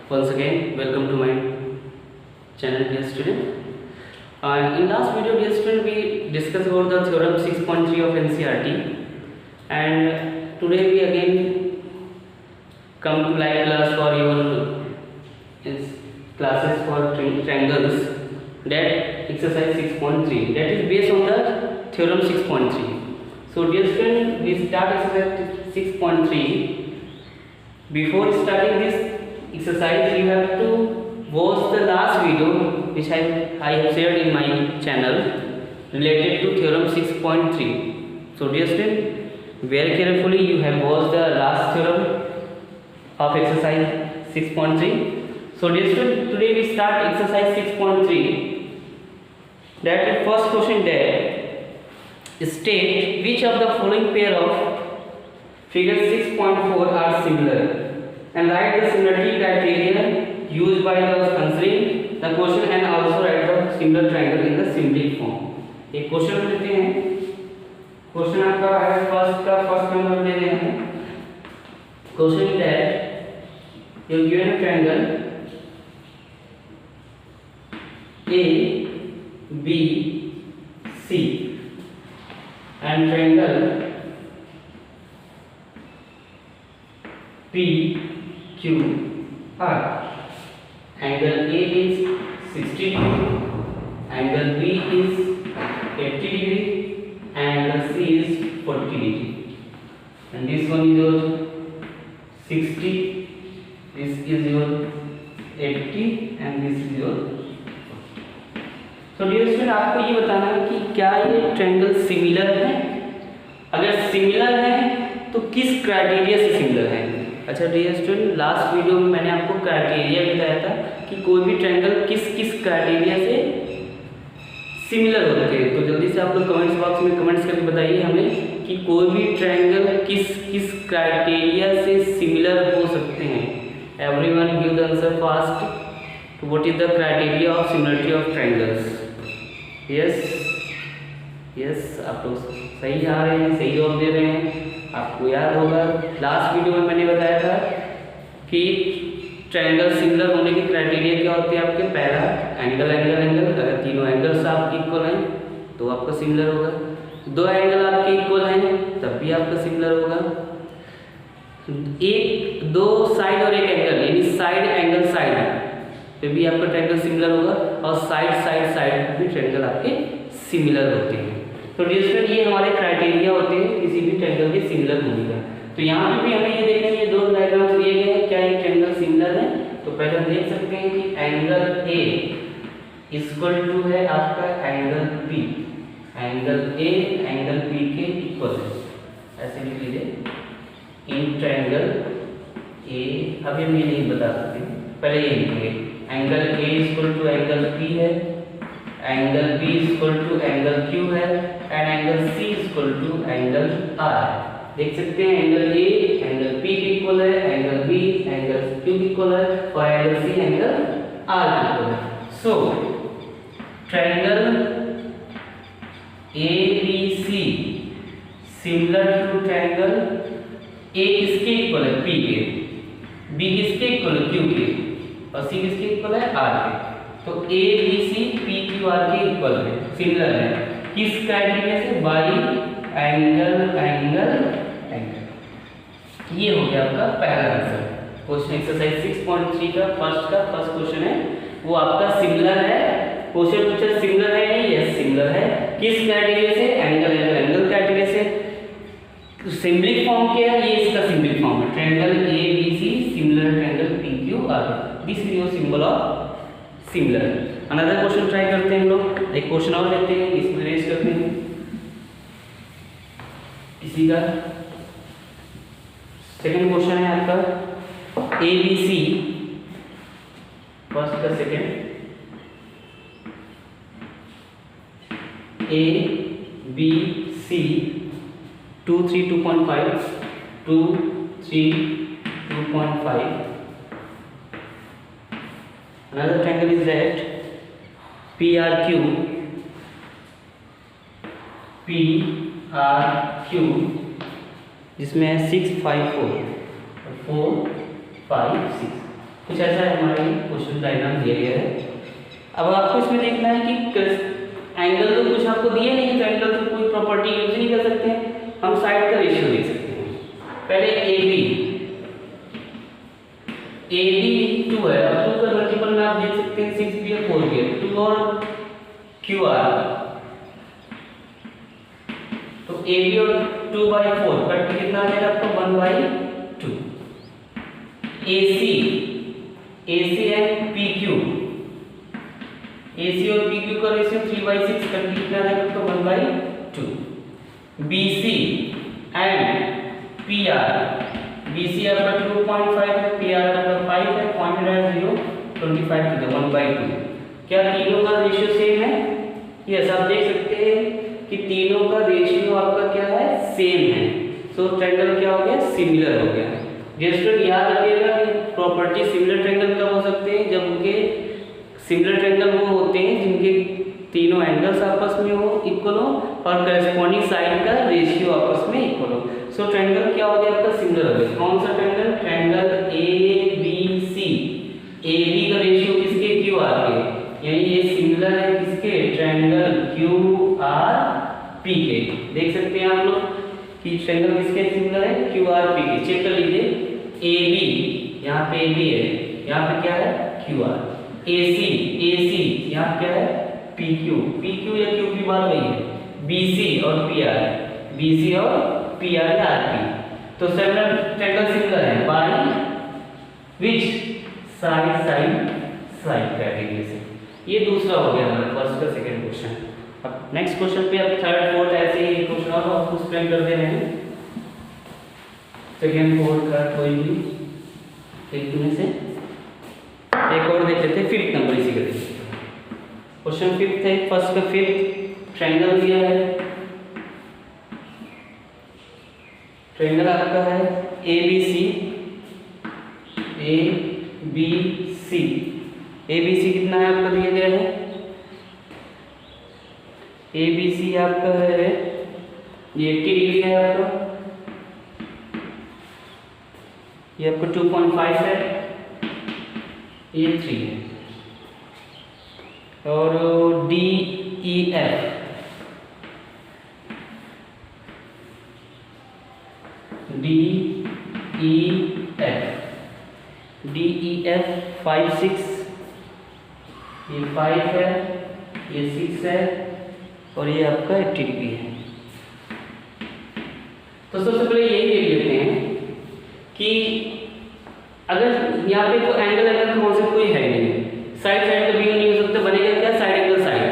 Once again, welcome to my channel, dear student. In last video, dear student, we discussed about the theorem 6.3 of NCERT, and today we again come to live class for your classes for triangles. That exercise 6.3 that is based on the theorem 6.3. So, dear student, we start exercise 6.3. Before starting this exercise, you have to watch the last video which I have shared in my channel related to theorem 6.3. So dear student, very carefully you have watched the last theorem of exercise 6.3. So dear student, today we start exercise 6.3. That the first question there, state which of the following pair of figure 6.4 are similar and write the similarity criteria used by the answering the question and also write the similar triangle in the symbolic form. एक question लेते हैं. Question आपका है first number ले रहे हैं. Question that you given a triangle A B C and triangle P Q R. Angle A is 60 degree, angle B is 80 degree, and angle C is 40 degree. And this one is your 60, this is your 80, and this is your 40. So dear student, आपको ये बताना है कि क्या ये triangle similar है. अगर similar है तो किस क्राइटेरिया से सिमिलर है. अच्छा डियर स्टूडेंट, लास्ट वीडियो में मैंने आपको क्राइटेरिया बताया था कि कोई भी ट्रायंगल किस किस क्राइटेरिया से सिमिलर होते हैं. तो जल्दी से आप लोग कमेंट्स बॉक्स में कमेंट्स करके बताइए हमें कि कोई भी ट्रायंगल किस किस क्राइटेरिया से सिमिलर हो सकते हैं. Everyone give the answer fast. तो what is the criteria of similarity of triangles. Yes आप लोग सही आ रहे हैं, सही जवाब दे रहे हैं. आपको याद होगा लास्ट वीडियो में मैंने बताया था कि ट्रायंगल सिमिलर होने के क्राइटेरिया क्या होते हैं आपके. पहला एंगल एंगल एंगल, अगर तीनों एंगल्स आपके इक्वल हैं तो आपका सिमिलर होगा. दो एंगल आपके इक्वल हैं तब भी आपका सिमिलर होगा. एक दो साइड और एक एंगल यानी साइड एंगल साइड पे भी आपका ट्रायंगल सिमिलर होगा, और साइड साइड साइड भी ट्रायंगल आपके सिमिलर होते हैं. तो डियर स्टूडेंट, ये हमारे क्राइटेरिया होते हैं किसी भी ट्रायंगल के सिमिलर होने का. तो यहाँ पे भी हमें ये देखना है, ये दो डायग्राम्स दिए गए हैं, क्या ये ट्रायंगल सिमिलर है. तो पहले हम देख सकते हैं कि एंगल ए इक्वल टू है आपका angle B. Angle A angle B के इक्वल है, ऐसे लिख लीजिए इन ट्रायंगल ए. अभी हम ये नहीं बता सकते, पहले ये लिखेंगे. Angle A equal to angle P है, angle B equal to angle Q है, and angle C equal to angle R. देख सकते हैं एंगल ए एंगल पी के इक्वल है, एंगल बी एंगल क्यू के इक्वल है, और एंगल सी एंगल आर के इक्वल है. So triangle A B C similar to triangle A किसके इक्वल है, पी के, बी किसके इक्वल है, क्यू के, और सी किसके इक्वल है, आर के. तो A B C P Q R के इक्वल है, सिमिलर है. किस क्राइटेरिया से, बाई एंगल एंगल एंगल. ये हो गया आपका पहला आंसर. क्वेश्चन एक्सरसाइज 6.3 का फर्स्ट क्वेश्चन है, वो आपका सिमिलर है. क्वेश्चन पूछा सिमिलर है नहीं, यस सिमिलर है. किस क्राइटेरिया से, एंगल एंगल एंगल क्राइटेरिया से. सिंबलिक फॉर्म क्या है, ये इसका सिंबलिक फॉर्म है. Triangle A B C similar triangle P Q R. This is your symbol of similar. Another question try करते हैं हम लोग. एक क्वेश्चन और लेते हैं, इसमें रेस करते हैं इसी का. सेकंड क्वेश्चन है आपका ए बी सी, फर्स्ट का second. A B C 2 3 2.5 2 3 2.5. Another triangle is that PRQ जिसमें 6 5 4 4 5 6. कुछ ऐसा है हमारा क्वेश्चन डायग्राम दिया गया है। अब आपको इसमें देखना है कि एंगल तो कुछ आपको दिए नहीं, तो एंगल तो कोई प्रॉपर्टी यूज नहीं कर सकते हैं, हम साइड का रेशियो देख सकते हैं। पहले AB 2 है, अब 2 का मल्टीपल में आप देख सकते हैं 6 भी है 4 भी है, 2 और QR, तो AB और 2/4 कट के कितना आ जाएगा आपको 1/2। AC एंड PQ, AC और PQ का रेशियो 3/6 कट के कितना आ जाएगा आपको 1/2। BC एंड PR, BC आपका 2.5 है, PR आपका 5 है, पॉइंट है 0.25 to the 1/2। क्या तीनों का रेशियो सेम है? यस, आप देख सकते हैं कि तीनों का रेशियो आपका क्या है, सेम है। सो ट्रायंगल क्या हो गया, सिमिलर हो गया। जस्ट याद रखिएगा कि प्रॉपर्टी सिमिलर ट्रायंगल कब हो सकते हैं, जब उनके सिमिलर ट्रायंगल वो होते हैं जिनके तीनों एंगल्स आपस में हो, इक्वल हो, और करेस्पॉन्डिंग साइड का रेशियो आपस में इक्वल हो। सो ट्रायंगल क्या हो गया आपका, सिमिलर हो गया। कौन सा ट्रायंगल? ट्रायंगल ABC, AB का रेशियो किसके, QR के, यानी ये सिमिलर है किसके, ट्रायंगल QRP के। देख सकते हैं आप लोग कि ट्रायंगल किसके सिमिलर है, QRP के। चेक कर लीजिए, AB यहाँ पे AB है, यहाँ पे क्या है QR, AC यहाँ क्या है PQ या QP बात वही है, BC और PR या RP। तो सिमिलर ट्रायंगल सिमिलर है बाय विच साइड क्राइटेरिया से। ये दूसरा हो गया हमारा फर्स्ट का सेकंड क्वेश्चन। अब नेक्स्ट क्वेश्चन पे अब थर्ड फोर्थ ऐसे ही क्वेश्चन और आपको एक्सप्लेन कर दे रहे हैं। सेकंड फोर्थ का कोई भी एक में से एक और देख लेते हैं, फिफ्थ नंबर इसी का देखिए। क्वेश्चन फिफ्थ है, फर्स्ट का फिफ्थ ट्रायंगल दिया है। ट्रायंगल आपका है ABC कितना है आपका दिया गया है, ABC आपका है ये 80 डिग्री है आपका, ये आपका 2.5 है, ये 3 है, और DEF 5 6, ये 5 है, ये 6 है, और ये आपका 80 डिग्री है। तो सबसे पहले यही देख लेते हैं कि अगर यहाँ पे तो एंगल का कॉन्सेप्ट कोई है नहीं, साइड कभी नहीं हो सकता, बनेगा क्या, साइड एंगल साइड।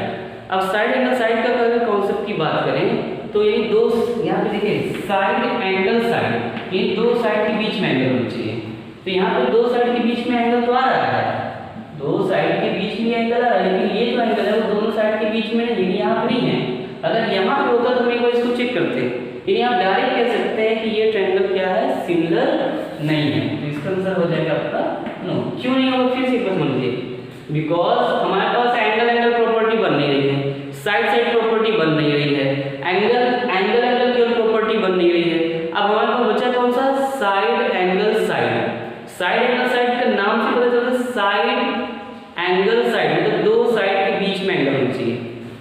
अब साइड एंगल साइड का अगर कॉन्सेप्ट की बात करें तो ये दो, यहाँ पे देखिए साइड एंगल साइड, ये दो साइड के बीच में एंगल होना चाहिए। तो यहाँ पे दो साइड के बीच में एंगल तो आ रहा है, दो साइड के बीच में एंगल आ रहा है, लेकिन ये जो एंगल है वो दोनों साइड के बीच में नहीं, यहाँ पे नहीं है। अगर यहाँ पे होता तो हम एक बार इसको चेक करते हैं, यानी आप डायरेक्ट कह सकते हैं कि ये ट्रायंगल क्या है, सिमिलर नहीं है। तो इसका आंसर हो जाएगा आपका नो। क्यों नहीं होगा, फिर से एक बार समझिए, बिकॉज हमारे पास एंगल प्रॉपर्टी बन नहीं रही है, साइड प्रॉपर्टी बन नहीं रही है, एंगल की प्रॉपर्टी बन नहीं रही है। अब हमारे पास बचा कौन सा, साइड एंगल साइड का नाम से पता चलता है साइड एंगल साइड, मतलब दो साइड के बीच में एंगल होना चाहिए।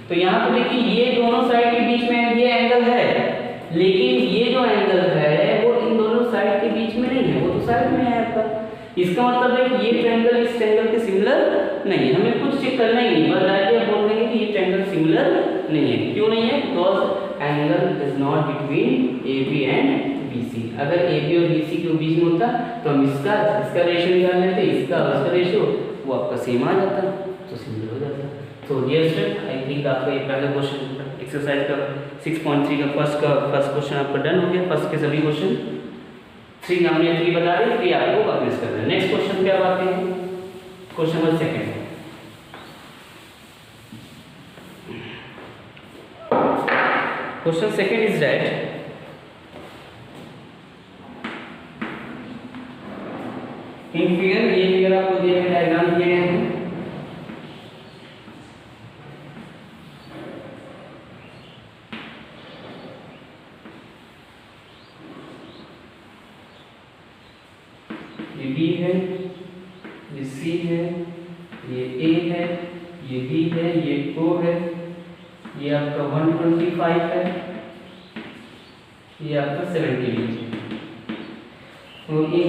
तो यहाँ पे देखिए ये दोनों साइड के बीच में ये एंगल है, लेकिन ये जो एंगल है वो इन दोनों साइड के बीच में नहीं है, वो तो साइड में है आपका। इसका मतलब है कि ये ट्रायंगल इस ट्रायंगल के सिमिलर नहीं है, हमें कुछ चेक करना ही नहीं, बस डायरेक्ट बोल देंगे कि ये ट्रायंगल सिमिलर नहीं है। क्यों नहीं है, because angle is not between AB and BC। अगर AB और BC के बीच में होता तो हम इसका रेशियो निकाल लेते, इसका रेशियो, वो आपका सेम आ जाता, तो सिमिलर हो जाता। तो डियर स्टूडेंट, आई थिंक आपका ये पहला क्वेश्चन एक्सरसाइज का 6.3 का फर्स्ट क्वेश्चन आपका डन हो गया। फर्स्ट के सभी क्वेश्चन 3 हमने 3 बता दी, 3 आपको वापस करना है। नेक्स्ट क्वेश्चन पे आप आते हैं, question number second. Question second is that in figure, ये फिगर आपको दिए गए डायग्राम दिए हैं, ये D है, C है, ये A है, ये B है, ये O है, ये आपका 125 है, ये आपका 70 है। तो ये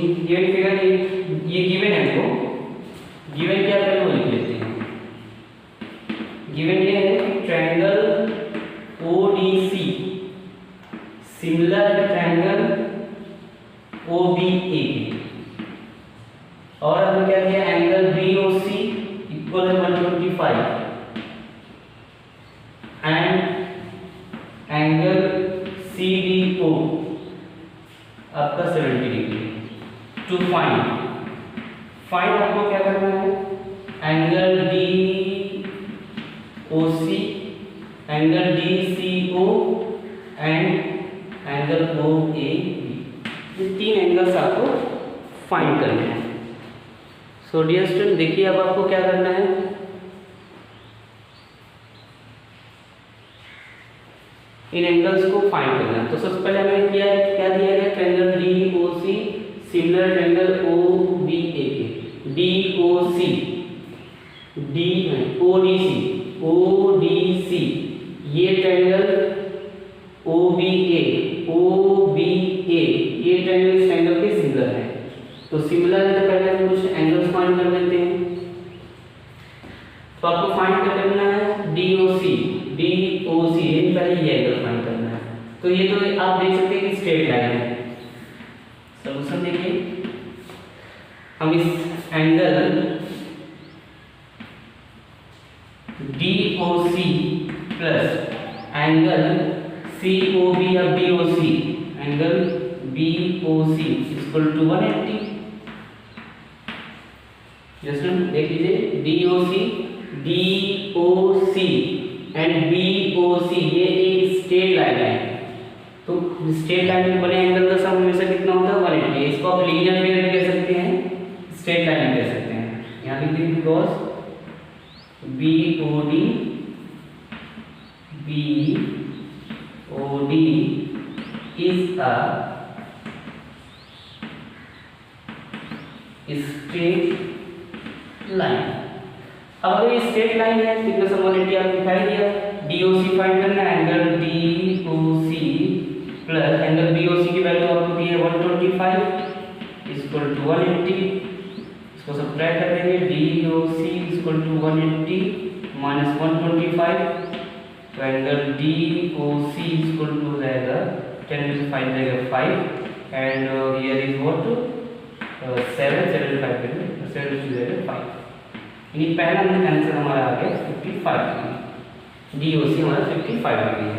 फिगर ये गिवन है, तो गिवन क्या करें वो लिख लेते हैं। गिवन ये है कि triangle ODC similar triangle OBA, और हमने क्या किया, एंगल BOC इक्वल है 125 एंड एंगल CDO आपका 70 डिग्री। टू फाइंड आपको क्या करना है, angle DOC, angle DCO and angle OAB, ये 3 एंगल्स आपको फाइंड करने हैं। सो डियर स्टूडेंट, देखिए अब आपको क्या करना है, इन एंगल्स को फाइंड करना है। तो सबसे पहले हमें क्या दिया गया, triangle DOC similar triangle OBA के, DOC ODC ये ट्रायंगल OBA ये ट्रायंगल इस ट्रायंगल के सिमिलर है। तो सिमिलर है तो पहले हम कुछ एंगल्स फाइंड कर लेते हैं। तो आपको फाइंड करना है DOC पहले ये एंगल फाइंड करना है। तो ये तो आप देख सकते हैं कि स्ट्रेट लाइन है। सॉल्यूशन देखिए, हम इस angle DOC plus angle COB या BOC, angle BOC equal to 180। Just देख लीजिए, DOC एंड BOC ये एक स्ट्रेट लाइन है। तो स्ट्रेट लाइन में बने एंगल का सम हमेशा कितना होता है, 180। इसको आप लीनियर फिगर भी कह सकते हैं, स्ट्रेट लाइन भी कह सकते हैं। यहाँ लिख दीजिए because BOD is a straight line। अब अगर ये स्ट्रेट लाइन है तो इसका सम 180 आपको दिखाई दिया। DOC फाइंड करना है, angle DOC plus angle BOC की वैल्यू आपको दी है 125 इक्वल टू 180। इसको सब्ट्रैक्ट कर देंगे, DOC इक्वल टू 180 माइनस 125, तो एंगल DOC इक्वल टू रहेगा 10 में से 5 जाएगा 5 एंड हियर इज व्हाट 7 जाएगा 5। यानी पहला आंसर हमारा आ गया 55। DOC हमारा 55 डिग्री है,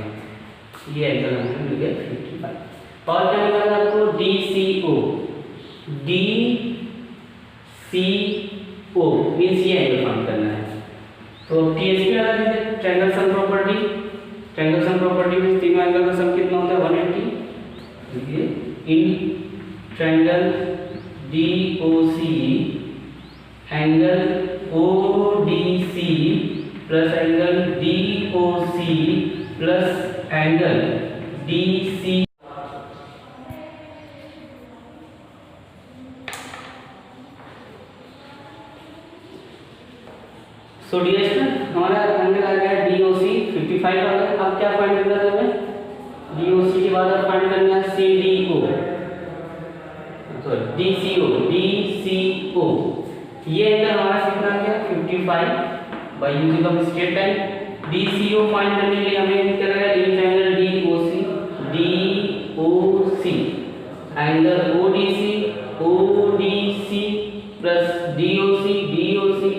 ये एंगल हमें मिल गया 55। और क्या मिला आपको, DCO मीन्स ये एंगल फाइंड करना है। तो TSP लगा दीजिए, ट्रायंगल सम प्रॉपर्टी में तीनों एंगल का सम कितना होता है 180। देखिए in triangle DOC angle ODC plus angle DOC plus angle DC। So dear student, हमारा एंगल आ गया DOC 55 आ गया। अब क्या फाइंड करना है हमें, DOC के बाद अब फाइंड करना है DCO। ये एंगल हमारा कितना आ गया 55 by using of straight line. DCO find करने के लिए हमें क्या करना है, इन triangle DOC angle ODC plus DOC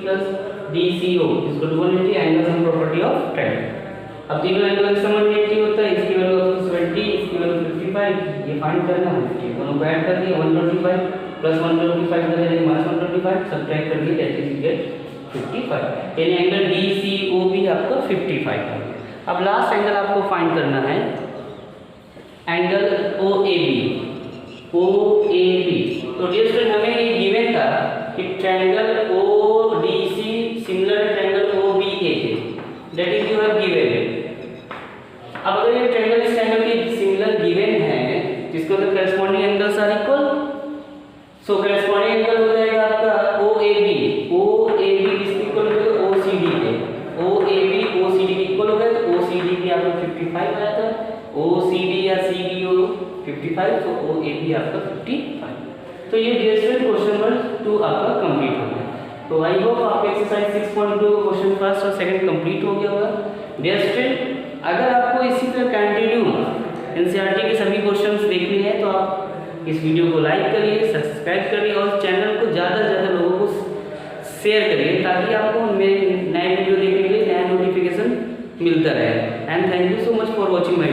plus DCO इसको 180 angle sum property of triangle. अब तीनों एंगल का सम 180 होता है, इसकी वैल्यू आपको 70, इसकी वैल्यू 55, ये फाइंड करना है। दोनों को ऐड कर दिया, 125 प्लस 125 का वैल्यू माइनस 125 सब्ट्रैक्ट कर दिया, दैट इज गेट 55। यानी एंगल DCO भी आपको 55 है। अब लास्ट एंगल आपको फाइंड करना है एंगल OAB। तो डियर स्टूडेंट, हमें ये गिवन था कि triangle ODC similar triangle OBA के, that is you have given. अब अगर ये ट्रायंगल इस ट्रायंगल के सिमिलर गिवन है जिसको तो corresponding angles are equal, so corresponding angle हो जाएगा आपका OAB OCD या CDO 55, तो OAB आपका 55। तो ये डियर स्टूडेंट क्वेश्चन नंबर 2 आपका कंप्लीट हो गया। तो आई होप आपका एक्सरसाइज 6.2 क्वेश्चन फर्स्ट और सेकंड कंप्लीट हो गया होगा। डियर स्टूडेंट अगर आपको इसी तरह कंटिन्यू एनसीईआरटी के सभी क्वेश्चंस देखने हैं तो आप इस वीडियो को लाइक करिए, सब्सक्राइब करिए और चैनल को ज़्यादा से ज़्यादा लोगों को शेयर करिए ताकि आपको मेरे नए वीडियो देखने के लिए नया नोटिफिकेशन मिलता रहे। And thank you so much for watching my